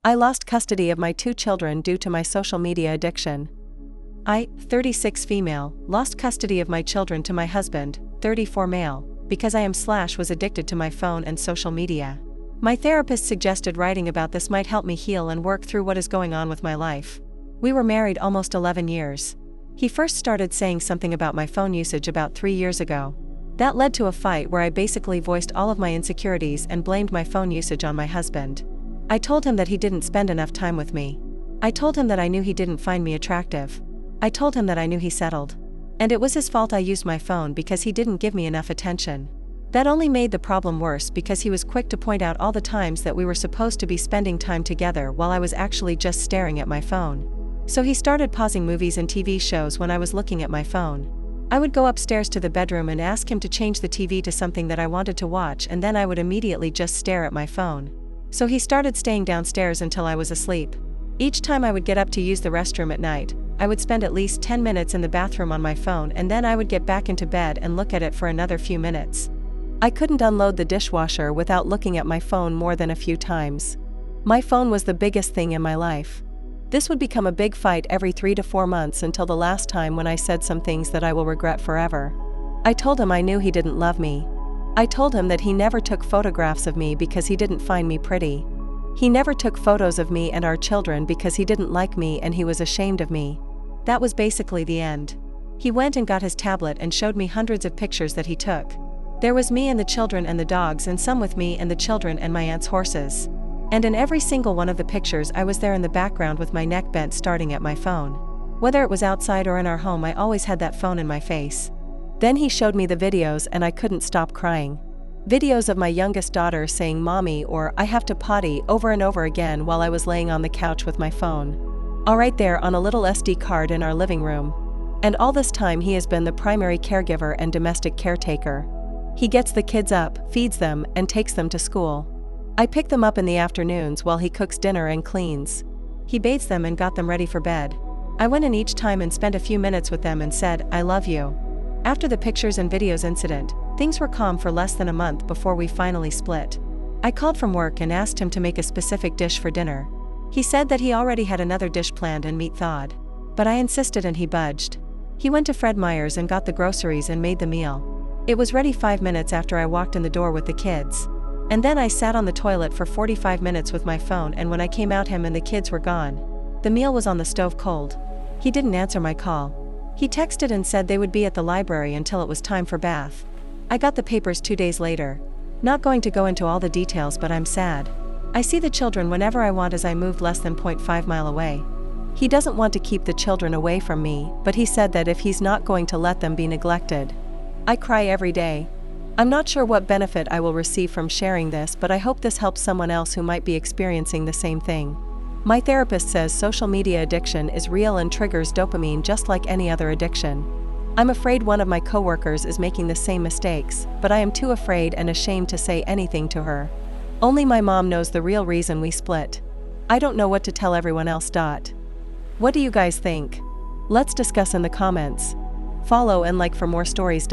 I lost custody of my 2 children due to my social media addiction. I, 36 female, lost custody of my children to my husband, 34 male, because I was addicted to my phone and social media. My therapist suggested writing about this might help me heal and work through what is going on with my life. We were married almost 11 years. He first started saying something about my phone usage about 3 years ago. That led to a fight where I basically voiced all of my insecurities and blamed my phone usage on my husband. I told him that he didn't spend enough time with me. I told him that I knew he didn't find me attractive. I told him that I knew he settled. And it was his fault I used my phone because he didn't give me enough attention. That only made the problem worse because he was quick to point out all the times that we were supposed to be spending time together while I was actually just staring at my phone. So he started pausing movies and TV shows when I was looking at my phone. I would go upstairs to the bedroom and ask him to change the TV to something that I wanted to watch, and then I would immediately just stare at my phone. So he started staying downstairs until I was asleep. Each time I would get up to use the restroom at night, I would spend at least 10 minutes in the bathroom on my phone, and then I would get back into bed and look at it for another few minutes. I couldn't unload the dishwasher without looking at my phone more than a few times. My phone was the biggest thing in my life. This would become a big fight every 3 to 4 months until the last time when I said some things that I will regret forever. I told him I knew he didn't love me. I told him that he never took photographs of me because he didn't find me pretty. He never took photos of me and our children because he didn't like me and he was ashamed of me. That was basically the end. He went and got his tablet and showed me hundreds of pictures that he took. There was me and the children and the dogs, and some with me and the children and my aunt's horses. And in every single one of the pictures I was there in the background with my neck bent staring at my phone. Whether it was outside or in our home, I always had that phone in my face. Then he showed me the videos and I couldn't stop crying. Videos of my youngest daughter saying "mommy" or "I have to potty" over and over again while I was laying on the couch with my phone. All right there on a little SD card in our living room. And all this time he has been the primary caregiver and domestic caretaker. He gets the kids up, feeds them, and takes them to school. I pick them up in the afternoons while he cooks dinner and cleans. He bathes them and got them ready for bed. I went in each time and spent a few minutes with them and said, "I love you." After the pictures and videos incident, things were calm for less than a month before we finally split. I called from work and asked him to make a specific dish for dinner. He said that he already had another dish planned and meat thawed. But I insisted and he budged. He went to Fred Meyer's and got the groceries and made the meal. It was ready 5 minutes after I walked in the door with the kids. And then I sat on the toilet for 45 minutes with my phone, and when I came out him and the kids were gone. The meal was on the stove cold. He didn't answer my call. He texted and said they would be at the library until it was time for bath. I got the papers 2 days later. Not going to go into all the details, but I'm sad. I see the children whenever I want as I moved less than 0.5 mile away. He doesn't want to keep the children away from me, but he said that if he's not going to let them be neglected. I cry every day. I'm not sure what benefit I will receive from sharing this, but I hope this helps someone else who might be experiencing the same thing. My therapist says social media addiction is real and triggers dopamine just like any other addiction. I'm afraid one of my coworkers is making the same mistakes, but I am too afraid and ashamed to say anything to her. Only my mom knows the real reason we split. I don't know what to tell everyone else. What do you guys think? Let's discuss in the comments. Follow and like for more stories.